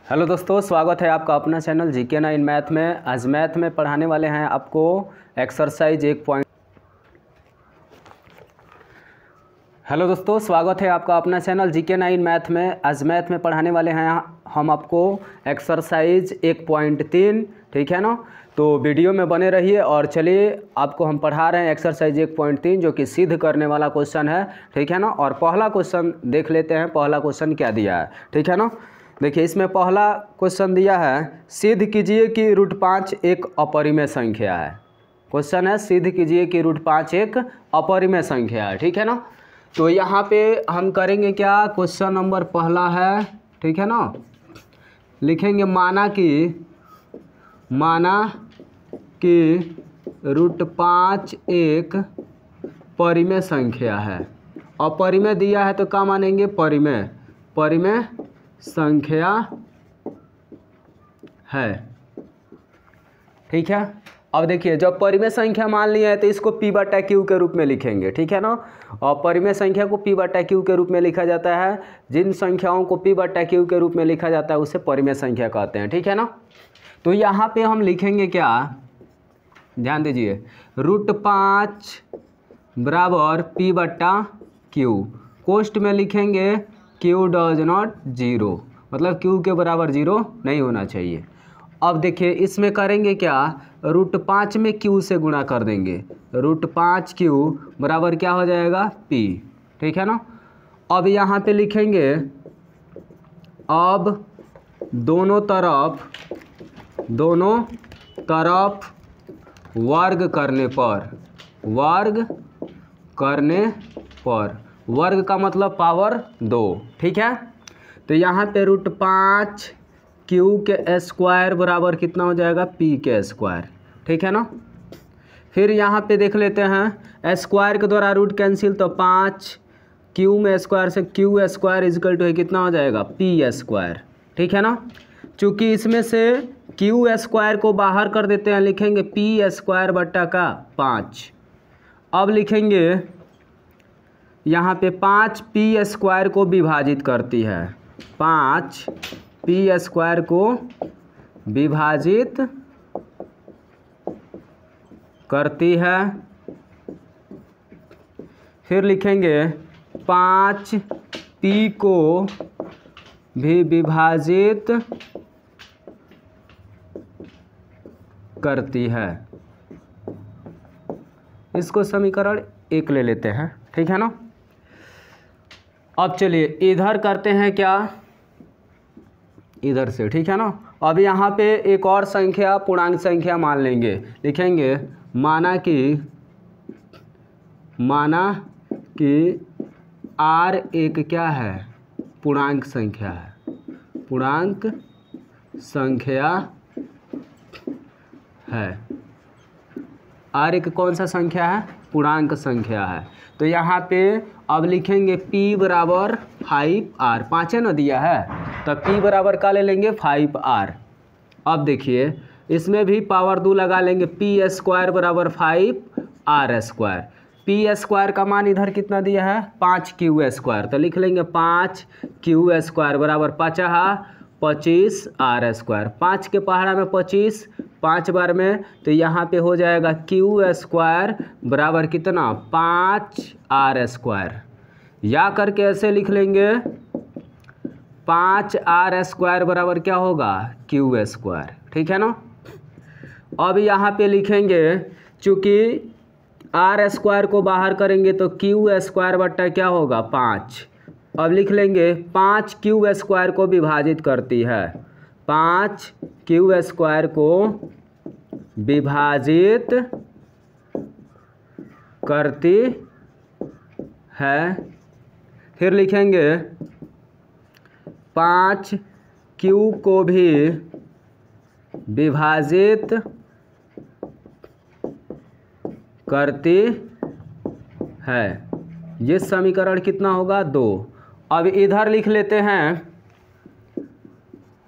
Hello दोस्तों, स्वागत है आपका अपना चैनल GK9 मैथ में। आज मैथ में पढ़ाने वाले हैं आपको एक्सरसाइज 1 हेलो दोस्तों, स्वागत है आपका अपना चैनल GK9 मैथ में। आज मैथ में पढ़ाने वाले हैं हम आपको एक्सरसाइज 1.3, ठीक है ना। तो वीडियो में बने रहिए और चलिए आपको हम पढ़ा रहे हैं एक्सरसाइज 1.3 जो कि सिद्ध करने वाला क्वेश्चन है, ठीक है ना। और पहला क्वेश्चन देख लेते हैं, पहला क्वेश्चन क्या दिया है, ठीक है ना। देखिए, इसमें पहला क्वेश्चन दिया है, सिद्ध कीजिए कि √5 एक अपरिमेय संख्या है। क्वेश्चन है सिद्ध कीजिए कि √5 एक अपरिमेय संख्या है, ठीक है ना। तो यहाँ पे हम करेंगे क्या, क्वेश्चन नंबर पहला है, ठीक है ना। लिखेंगे माना कि √5 एक परिमेय संख्या है। अपरिमेय दिया है तो क्या मानेंगे, परिमेय संख्या है, ठीक है। अब देखिए, जब परिमेय संख्या मान लिया है तो इसको P/Q के रूप में लिखेंगे, ठीक है ना। और परिमेय संख्या को P/Q के रूप में लिखा जाता है। जिन संख्याओं को P/Q के रूप में लिखा जाता है उसे परिमेय संख्या कहते हैं, ठीक है ना। तो यहाँ पे हम लिखेंगे क्या, ध्यान दीजिए, √5 बराबर P/Q। कोष्ट में लिखेंगे Q∩0, मतलब Q के बराबर 0 नहीं होना चाहिए। अब देखिए, इसमें करेंगे क्या, √5 में Q से गुणा कर देंगे। √5Q बराबर क्या हो जाएगा, P, ठीक है ना। अब यहाँ पे लिखेंगे, अब दोनों तरफ वर्ग करने पर वर्ग का मतलब पावर 2, ठीक है। तो यहाँ पे √5Q के स्क्वायर बराबर कितना हो जाएगा, P के स्क्वायर, ठीक है ना। फिर यहाँ पे देख लेते हैं, स्क्वायर के द्वारा रूट कैंसिल, तो 5Q में स्क्वायर से Q स्क्वायर इजकल टू कितना हो जाएगा, P स्क्वायर, ठीक है ना। चूँकि इसमें से Q स्क्वायर को बाहर कर देते हैं, लिखेंगे P स्क्वायर बट्टा का 5। अब लिखेंगे यहाँ पे 5P स्क्वायर को विभाजित करती है, 5P स्क्वायर को विभाजित करती है। फिर लिखेंगे 5P को भी विभाजित करती है। इसको समीकरण 1 ले लेते हैं, ठीक है ना। अब चलिए इधर करते हैं क्या, इधर से, ठीक है ना। अब यहाँ पे एक और संख्या, पूर्णांक संख्या मान लेंगे। लिखेंगे माना कि R एक क्या है, पूर्णांक संख्या है, पूर्णांक संख्या है। R एक कौन सा संख्या है, पूर्णांक संख्या है। तो यहाँ पे अब लिखेंगे P बराबर 5R, 5 ना दिया है, तो P बराबर का ले लेंगे 5R। अब देखिए, इसमें भी पावर 2 लगा लेंगे, P स्क्वायर बराबर 5R स्क्वायर। P स्क्वायर का मान इधर कितना दिया है, 5Q स्क्वायर, तो लिख लेंगे 5Q स्क्वायर बराबर 25R स्क्वायर। 5 के पहाड़ा में 25, 5 बार में, तो यहाँ पे हो जाएगा Q स्क्वायर बराबर कितना, 5R स्क्वायर। या करके ऐसे लिख लेंगे 5R स्क्वायर बराबर क्या होगा, Q स्क्वायर, ठीक है ना। अब यहाँ पे लिखेंगे, चूँकि R स्क्वायर को बाहर करेंगे तो Q स्क्वायर बट्टा क्या होगा, 5। अब लिख लेंगे 5Q स्क्वायर को विभाजित करती है, 5Q स्क्वायर को विभाजित करती है। फिर लिखेंगे 5Q को भी विभाजित करती है। ये समीकरण कितना होगा, 2। अब इधर लिख लेते हैं,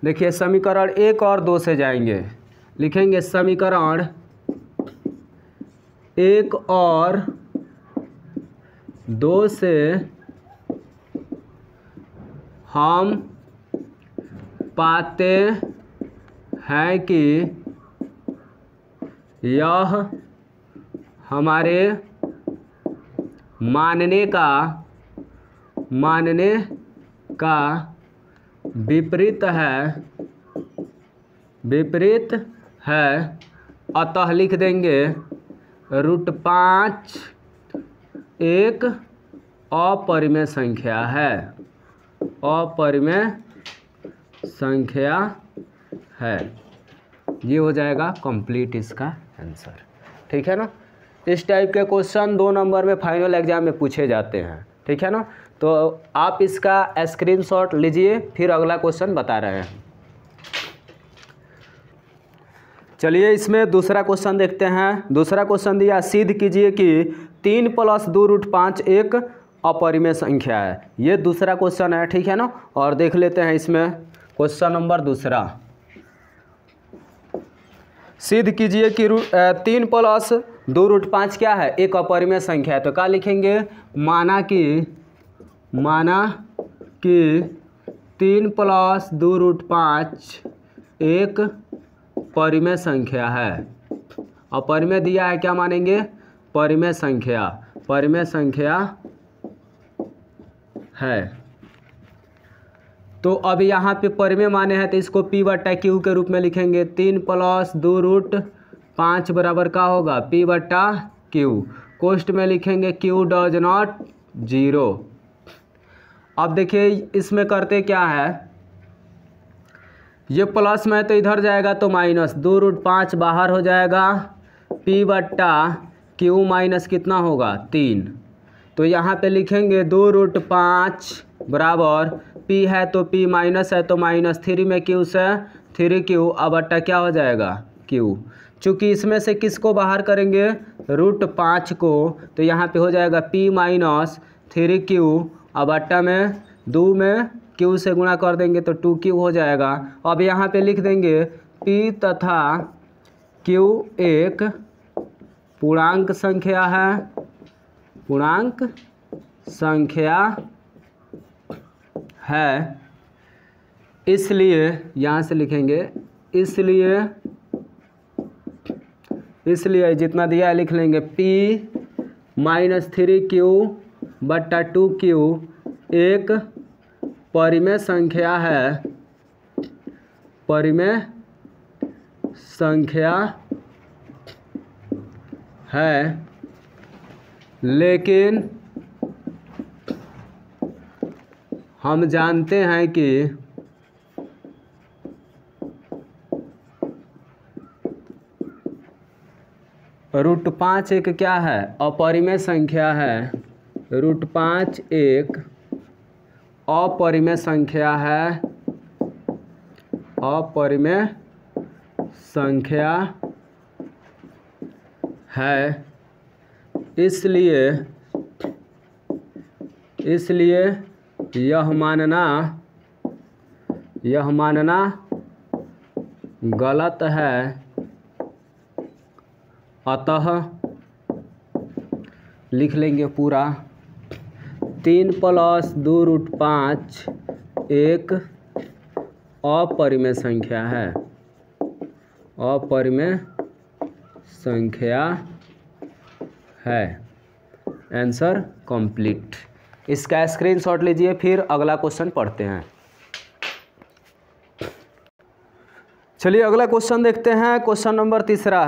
देखिए समीकरण 1 और 2 से जाएंगे। लिखेंगे समीकरण 1 और 2 से हम पाते हैं कि यह हमारे मानने का विपरीत है, अतः लिख देंगे √5 एक अपरिमेय संख्या है, अपरिमेय संख्या है। ये हो जाएगा कंप्लीट इसका आंसर। ठीक है ना। इस टाइप के क्वेश्चन 2 नंबर में फाइनल एग्जाम में पूछे जाते हैं। ठीक है ना। तो आप इसका स्क्रीनशॉट लीजिए, फिर अगला क्वेश्चन बता रहे हैं। चलिए इसमें दूसरा क्वेश्चन देखते हैं। दूसरा क्वेश्चन दिया, सिद्ध कीजिए कि 3 + 2√5 एक अपरिमेय संख्या है। ये दूसरा क्वेश्चन है। ठीक है ना। और देख लेते हैं इसमें क्वेश्चन नंबर दूसरा। सिद्ध कीजिए कि 3 + 2√5 क्या है, एक अपरिमेय संख्या है। तो क्या लिखेंगे, माना कि 3 + 2√5 एक परिमेय संख्या है। अपरिमेय दिया है, क्या मानेंगे, परिमेय संख्या है। तो अब यहाँ पे परिमेय माने हैं तो इसको P/Q के रूप में लिखेंगे। 3 + 2√5 बराबर का होगा P/Q। कोष्ठ में लिखेंगे Q डज नॉट 0। अब देखिए इसमें करते क्या है, ये प्लस में तो इधर जाएगा तो माइनस, 2√5 बाहर हो जाएगा, P/Q माइनस कितना होगा 3। तो यहाँ पे लिखेंगे 2√5 बराबर P है तो P माइनस है तो माइनस, 3 में Q से 3Q, अब बट्टा क्या हो जाएगा Q। चूँकि इसमें से किसको बाहर करेंगे, √5 को, तो यहाँ पे हो जाएगा P माइनस 3Q, अब बट्टा में 2 में Q से गुणा कर देंगे तो 2Q हो जाएगा। अब यहाँ पे लिख देंगे P तथा Q एक पूर्णांक संख्या है, इसलिए यहाँ से लिखेंगे इसलिए जितना दिया है लिख लेंगे P माइनस 3Q बट्टा 2Q एक परिमेय संख्या है, लेकिन हम जानते हैं कि √5 एक क्या है, अपरिमेय संख्या है। √5 एक अपरिमेय संख्या है, इसलिए यह मानना गलत है, अतः लिख लेंगे पूरा 3 + 2√5 एक अपरिमेय संख्या है। Answer complete. इसका स्क्रीनशॉट लीजिए, फिर अगला क्वेश्चन पढ़ते हैं। चलिए अगला क्वेश्चन देखते हैं। क्वेश्चन नंबर तीसरा।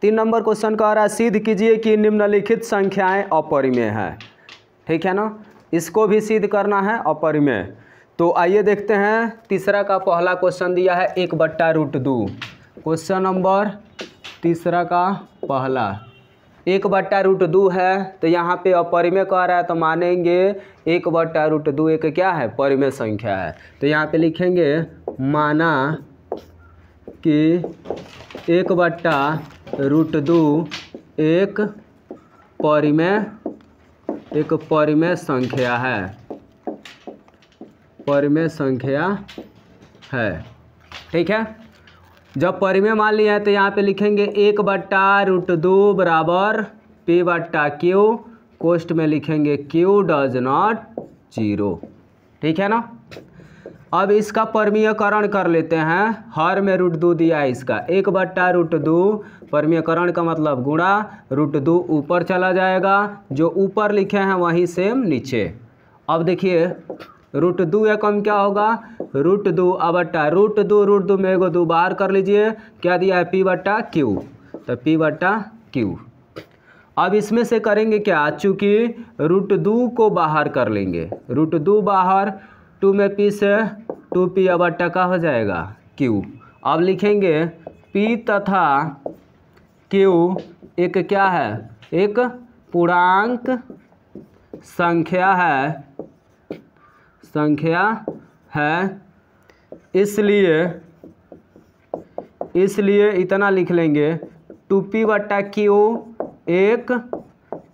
3 नंबर क्वेश्चन कह रहा है, सिद्ध कीजिए कि निम्नलिखित संख्याएं अपरिमेय हैं। ठीक है ना। इसको भी सिद्ध करना है अपरिमेय। तो आइए देखते हैं। तीसरा का पहला क्वेश्चन दिया है 1/√2। क्वेश्चन नंबर तीसरा का पहला 1/√2 है, तो यहाँ पे अपरिमेय कह रहा है तो मानेंगे 1/√2 एक क्या है, परिमेय संख्या है। तो यहाँ पे लिखेंगे माना कि 1/√2 एक परिमेय संख्या है। ठीक है। जब परिमेय मान लिया है तो यहाँ पे लिखेंगे 1/√2 बराबर P/Q, कोष्ठ में लिखेंगे Q डज नॉट 0। ठीक है ना। अब इसका परमीयकरण कर लेते हैं। हर में √2 दिया है इसका, 1/√2 परमीयकरण का मतलब गुणा, √2 ऊपर चला जाएगा, जो ऊपर लिखे हैं वहीं सेम नीचे। अब देखिए √2 या कम क्या होगा, √2 बट्टा √2 में एगो 2 बाहर कर लीजिए, क्या दिया है P/Q, तो P/Q। अब इसमें से करेंगे क्या, चूँकि √2 को बाहर कर लेंगे, √2 बाहर, 2 में P से 2P/T का हो जाएगा Q। अब लिखेंगे P तथा Q एक क्या है, एक पूर्णांक संख्या है, इसलिए इतना लिख लेंगे 2P/Q एक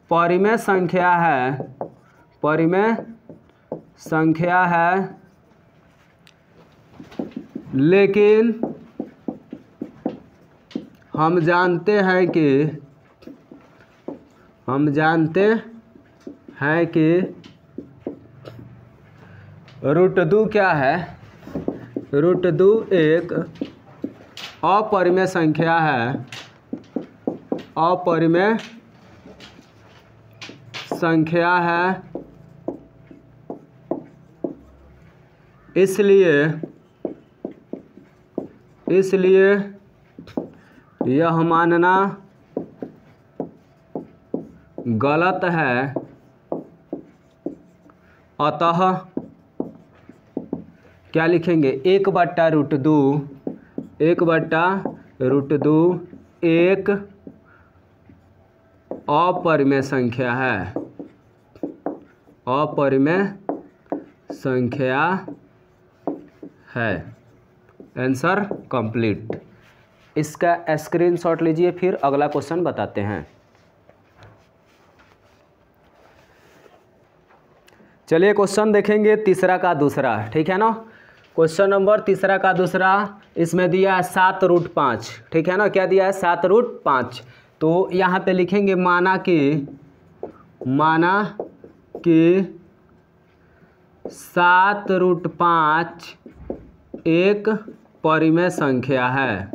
परिमेय संख्या है, लेकिन हम जानते हैं कि √2 क्या है, √2 एक अपरिमेय संख्या है, इसलिए यह मानना गलत है। अतः क्या लिखेंगे, 1/√2 एक अपरिमेय संख्या है। Answer complete. इसका स्क्रीनशॉट लीजिए, फिर अगला क्वेश्चन बताते हैं। चलिए क्वेश्चन देखेंगे तीसरा का दूसरा, ठीक है ना। क्वेश्चन नंबर तीसरा का दूसरा, इसमें दिया है 7√5, ठीक है ना। क्या दिया है, 7√5। तो यहाँ पे लिखेंगे माना कि 7√5 एक परिमेय संख्या है,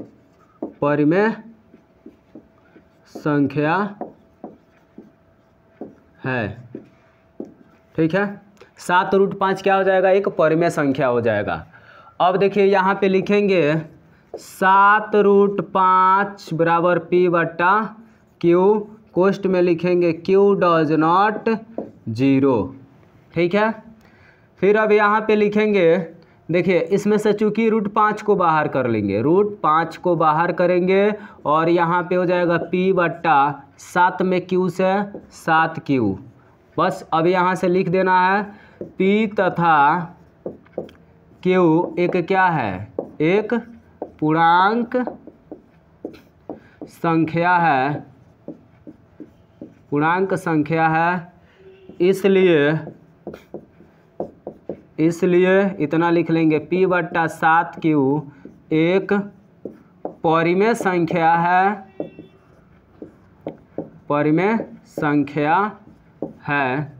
ठीक है। 7√5 क्या हो जाएगा, एक परिमेय संख्या हो जाएगा। अब देखिए यहाँ पे लिखेंगे 7√5 बराबर P/Q, कोष्ठ में लिखेंगे Q डज नॉट 0, ठीक है। फिर अब यहाँ पे लिखेंगे, देखिए इसमें से चूँकि √5 को बाहर कर लेंगे, √5 को बाहर करेंगे और यहाँ पे हो जाएगा P/7 में Q से 7Q। बस अब यहाँ से लिख देना है P तथा Q एक क्या है, एक पूर्णांक संख्या है, इसलिए इतना लिख लेंगे P/7Q एक परिमेय संख्या है,